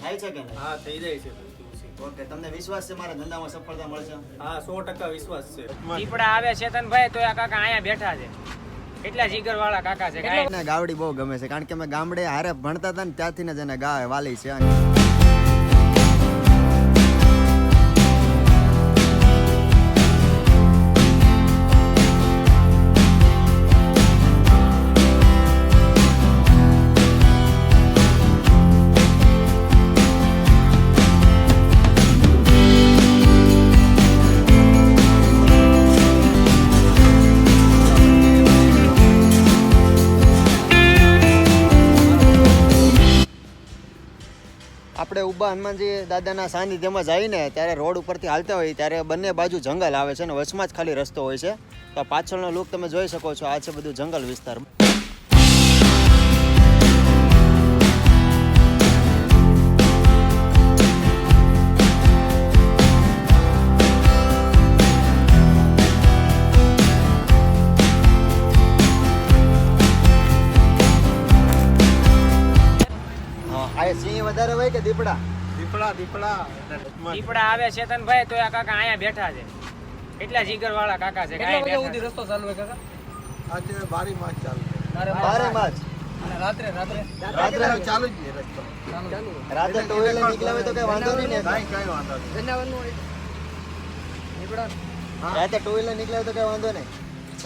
થાય છે કે નહીં? હા થઈ જાય છે. ઓકે, તમને વિશ્વાસ છે મારા ધંધામાં સફળતા મળશે? હા 100% વિશ્વાસ છે. દીપડા આવે ચેતનભાઈ તો આ કાકા અહીંયા બેઠા છે. કેટલા જીગર વાળા કાકા છે. મને ગાવડી બહુ ગમે છે કારણ કે અમે ગામડે હારે ભણતા હતા ને ત્યાંથી જ એને ગાય વાલી છે. આપણે ઉભા હનુમાનજી દાદાના સાનિધ્યમાં જઈને ત્યારે રોડ ઉપરથી હાલતા હોય ત્યારે બંને બાજુ જંગલ આવે છે અને વચમાં જ ખાલી રસ્તો હોય છે. તો પાછળનો લુક તમે જોઈ શકો છો. આ છે બધું જંગલ વિસ્તાર. સિંહ વધારે હોય કે દીપડા? દીપડા આવે ચેતનભાઈ તો આ કાકા અહીંયા બેઠા છે. કેટલા જીગર વાળા કાકા છે. રસ્તો ચાલુ હોય કાકા? આજે 12 માસ ચાલુ. 12 માસ અને રાત્રે ચાલુ જ રસ્તો. રાતે ટુ વ્હીલર નીકળાવે તો કઈ વાંધો નહીં ને? કઈ વાંધો નહીં. જનાવરનું હોય દીપડા. રાતે ટુ વ્હીલર નીકળાવે તો કઈ વાંધો નહીં?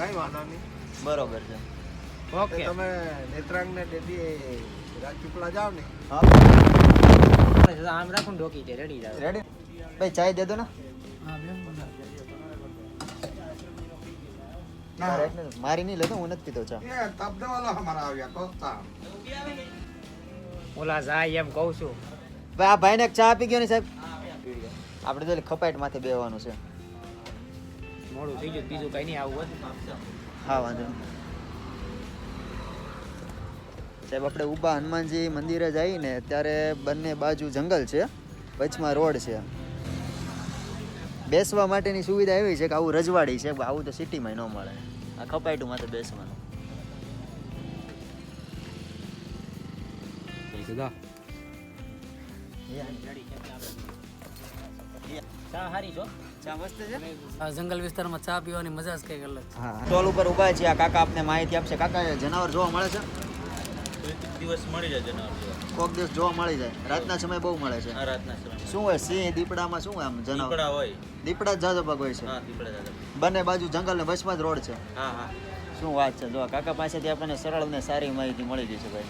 કઈ વાંધો નહીં. બરોબર છે. ઓકે તમે નેત્રાંગ ને ડેડી રાજપીપળા જાવ ને. આમ રાખું ઢોકી છે. રેડી જાવ. રેડી ભાઈ ચાય દે દો ને. મારી નહીં લેતો, હું નથી પીતો ચા. ઓલા જાય એમ કહું છું. ભાઈ આ ભાઈને એક ચા આપી ગયો ને સાહેબ. આપણે તો ખપાઈટ માથે બેવાનું છે. મોડું થઈ ગયું. બીજું કઈ નહીં આવું હતું. હા વાંધો નહીં સાહેબ. આપણે ઊભા હનુમાનજી મંદિરે જઈને ત્યારે બંને બાજુ જંગલ છે, વચમાં રોડ છે. બેસવા માટેની સુવિધા એવી છે કે આવું રજવાડી છે. આવું તો સિટીમાં ન મળે. આ ખપાઈટું માથે બેસવાનું. ચા હારી છો? ચા મસ્ત છે. જંગલ વિસ્તારમાં ચા પીવાની મજા જ કંઈક અલગ. હા, સ્ટોલ ઉપર ઊભા છે. આ કાકા આપને માહિતી આપશે. કાકા જનાવર જોવા મળે છે? દિવસ મળી જાય જનાવર. કોક દિવસ જોવા મળી જાય. રાતના સમય બહુ મળે છે. આ રાતના સમય શું હોય સિંહ દીપડામાં શું આમ જનાવર? દીપડા હોય. દીપડા જ જાજો ભાગ હોય છે. હા દીપડા દાદા. બંને બાજુ જંગલ ને વચમાં જ રોડ છે. હા હા. શું વાત છે. જો કાકા પાસેથી આપણને સરળ ને સારી માહિતી મળી ગઈ છે ભાઈ.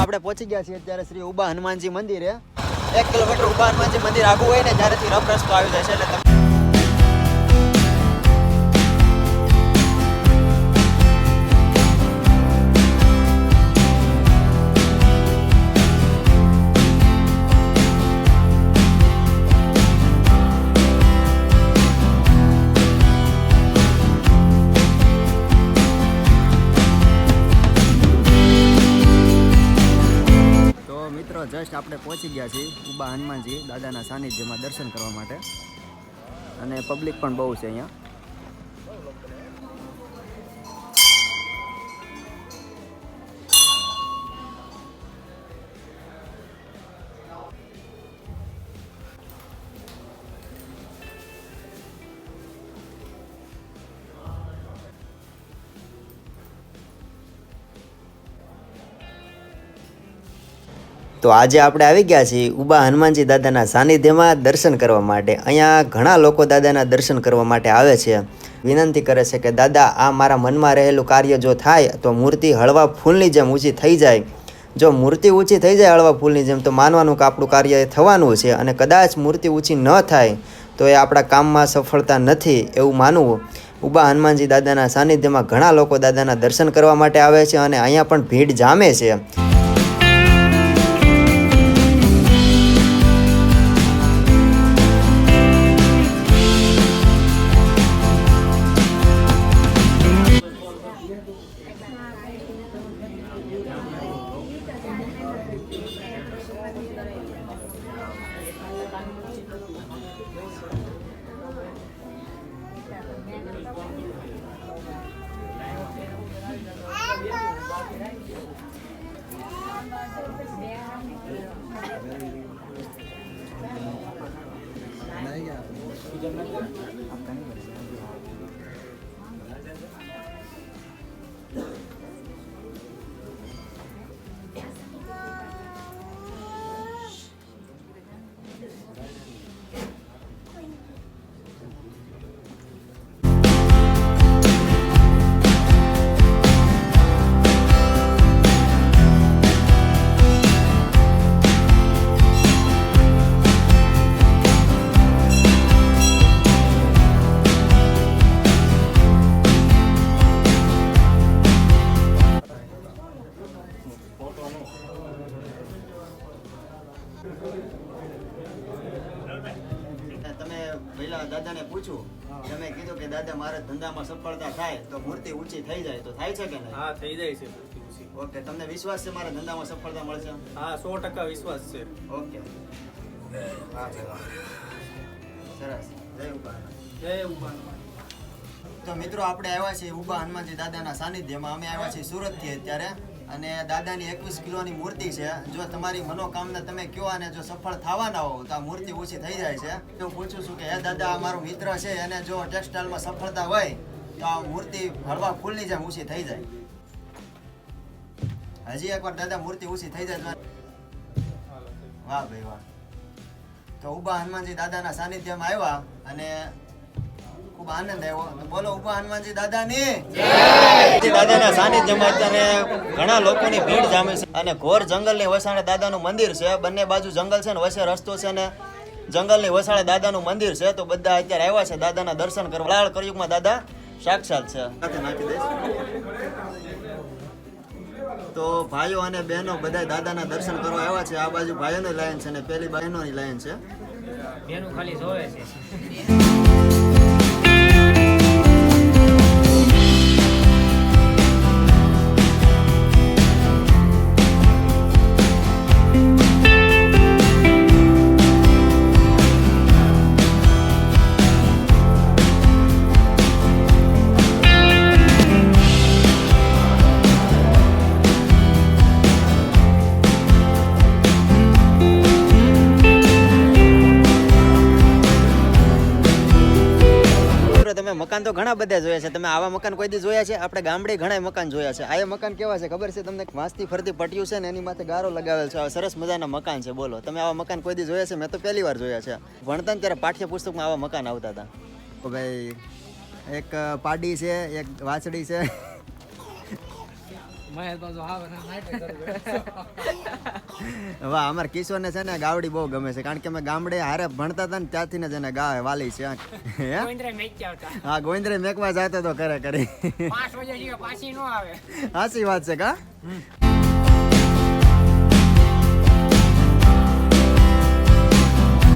આપણે પહોંચી ગયા છીએ અત્યારે શ્રી ઉભા હનુમાનજી મંદિરે. 1 કિલોમીટર ઉભા હનુમાનજી મંદિર આગું હોય ને ત્યારેથી રફ રસ્તો આવી જાય છે. એટલે જસ્ટ આપણે પહોંચી ગયા છીએ ઉભા હનુમાનજી દાદાના સાનિધ્યમાં દર્શન કરવા માટે. અને પબ્લિક પણ બહુ છે અહીંયા. તો આજે આપણે આવી ગયા છીએ ઉભા હનુમાનજી દાદાના સાનિધ્યમાં દર્શન કરવા માટે. અહીંયા ઘણા લોકો દાદાના દર્શન કરવા માટે આવે છે. વિનંતી કરે છે કે દાદા આ મારા મનમાં રહેલું કાર્ય જો થાય તો મૂર્તિ હળવા ફૂલની જેમ ઊંચી થઈ જાય. જો મૂર્તિ ઊંચી થઈ જાય હળવા ફૂલની જેમ તો માનવાનું કે આપણું કાર્ય એ થવાનું છે. અને કદાચ મૂર્તિ ઊંચી ન થાય તો એ આપણા કામમાં સફળતા નથી એવું માનવું. ઉભા હનુમાનજી દાદાના સાનિધ્યમાં ઘણા લોકો દાદાના દર્શન કરવા માટે આવે છે અને અહીંયા પણ ભીડ જામે છે. તમે પહેલા દાદાને પૂછ્યું, તમે કીધું કે દાદા મારા ધંધામાં સફળતા થાય તો મૂર્તિ ઊંચી થઈ જાય, તો થાય છે કે નહીં? હા થઈ જાય છે મૂર્તિ ઊંચી. ઓકે, તમને વિશ્વાસ છે મારા ધંધામાં સફળતા મળશે? હા 100% વિશ્વાસ છે. ઓકે, વાહ ભાઈ વાહ, સરસ. જય ઉભા. જય ઉભાન. તો મિત્રો આપણે આવ્યા છીએ ઉભા હનુમાનજી દાદાના સાનિધ્યમાં. અમે આવ્યા છીએ સુરતથી અત્યારે, અને દાદાની 21 કિલોની મૂર્તિ છે. જો તમારી મનોકામના તમે કયો અને જો સફળ થવાના હો તો આ મૂર્તિ ઓછી થઈ જાય છે. હું પૂછું છું કે હે દાદા, આ મારો મિત્ર છે અને જો ટેક્સટાઇલમાં સફળતા હોય તો આ મૂર્તિ હળવા ફૂલની જેમ ઓછી થઈ જાય. હજી એકવાર દાદા મૂર્તિ ઓછી થઈ જાય. વાહ ભાઈ વાહ. તો ઉભા હનુમાનજી દાદાના સાનિધ્યમાં આવ્યા અને ખૂબ આનંદ આવ્યો. તો બોલો ઉભા હનુમાનજી દાદાની જય. દાદાના સાનિધ્યમાં અત્યારે ઘણા લોકોની ભીડ જામે છે અને ઘોર જંગલની વસાણે દાદાનું મંદિર છે. બંને બાજુ જંગલ છે ને વચ્ચે રસ્તો છે ને જંગલની વસાણે દાદાનું મંદિર છે. તો બધા અત્યારે આવ્યા છે દાદાના દર્શન કરવા. લાળ કળયુગમાં દાદા સાક્ષાત છે. નાખી દઈશ. તો ભાઈઓ અને બહેનો બધા દાદાના દર્શન કરવા આવ્યા છે. આ બાજુ ભાઈઓની લાઈન છે ને પેલી બહેનોની લાઈન છે. બેનું ખાલી જોવે છે. તમે મકાન તો ઘણા બધા જોયા છે. તમે આવા મકાન કોઈ દી જોયા છે? આપણે ગામડે ઘણા મકાન જોયા છે. આ મકાન કેવા છે ખબર છે તમને? વાંસથી ફરતી પટ્ટીઓ છે ને એની માથે ગારો લગાવેલ છે. સરસ મજાના મકાન છે. બોલો, તમે આવા મકાન કોઈ દી જોયા છે? મેં તો પહેલી વાર જોયા છે. ભણતા ને ત્યારે પાઠ્યપુસ્તકમાં આવા મકાન આવતા હતા. ભાઈ, એક પાડી છે, એક વાછડી છે. વાહ, અમારા કિશોરને છે ને ગાવડી બહુ ગમે છે, કારણ કે અમે ગામડે હારે ભણતા હતા ને ત્યાંથી ને જ એને વાલી છે. હા, ગોવિંદરે મેકવા જતો તો કરે કરી. 5 વાગે જેવી પાછી ન આવે. સાચી વાત છે કા?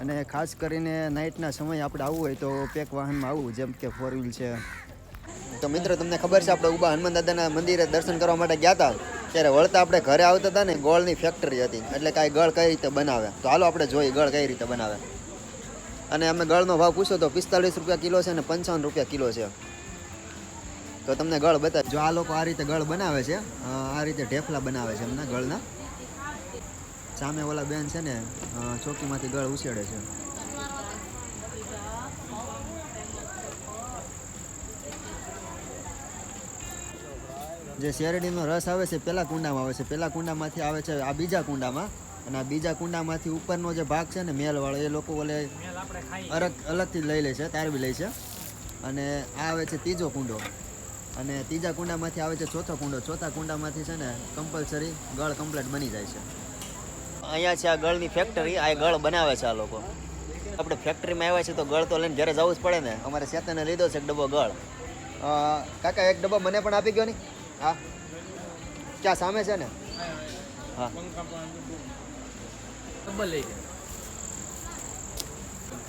અને ખાસ કરીને નાઇટના સમયે આપણે આવવું હોય તો પેક વાહનમાં આવવું, જેમ કે 4 વ્હીલ છે. તો મિત્રો તમને ખબર છે આપણે ઉભા હનુમાન દાદાના મંદિરે દર્શન કરવા માટે ગયા હતા, ત્યારે વળતા આપણે ઘરે આવતા હતા ને ગોળની ફેક્ટરી હતી, એટલે કાંઈ ગળ કઈ રીતે બનાવે. તો હાલો આપણે જોઈએ ગળ કઈ રીતે બનાવે. અને અમે ગળનો ભાવ પૂછ્યો તો 45 રૂપિયા કિલો છે અને 55 રૂપિયા કિલો છે. તો તમને ગળ બતાવે. જો આ લોકો આ રીતે ગળ બનાવે છે, આ રીતે ઢેફલા બનાવે છે એમના ગળના. સામે ઓલા બેન છે ને ચોકીમાંથી ગળ ઉછેડે છે. જે શેરડીનો રસ આવે છે પેલા કુંડામાં આવે છે, પેલા કુંડામાંથી આવે છે આ બીજા કુંડામાં, અને આ બીજા કુંડામાંથી ઉપરનો જે ભાગ છે ને મેલવાળો, એ લોકો ઓલે અલગથી લઈ લે છે, તારવી લે છે. અને આ આવે છે ત્રીજો કુંડો, અને ત્રીજા કુંડામાંથી આવે છે ચોથો કુંડો. ચોથા કુંડામાંથી છે ને કમ્પલસરી ગળ કમ્પ્લીટ બની જાય છે. અહીંયા છે આ ગળની ફેક્ટરી, આ ગળ બનાવે છે આ લોકો. આપણે ફેક્ટરીમાં આવ્યા છે તો ગળ તો લઈને ઘરે જવું જ પડે ને. અમારે શેતાને લીધો છે એક ડબ્બો ગળ. કાકા એક ડબ્બો મને પણ આપી ગયો ને? હા, ક્યાં સામે છે ને? હા,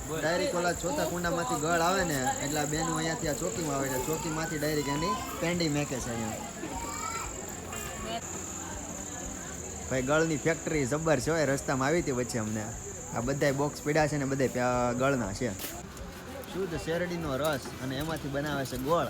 ડાયરેક્ટ ઓલા ચોથા કુંડામાંથી ગળ આવે ને એટલે બેનું અહીંયાથી આ ચોકીમાં આવે છે, ચોકીમાંથી ડાયરેક્ટ એની પેંડી મેકે છે અહીંયા. ભાઈ ગળની ફેક્ટરી જબર છે હોય. રસ્તામાં આવી હતી વચ્ચે અમને. આ બધાય બોક્સ પડ્યા છે ને બધાય ગળના છે. શુદ્ધ શેરડીનો રસ અને એમાંથી બનાવે છે ગોળ.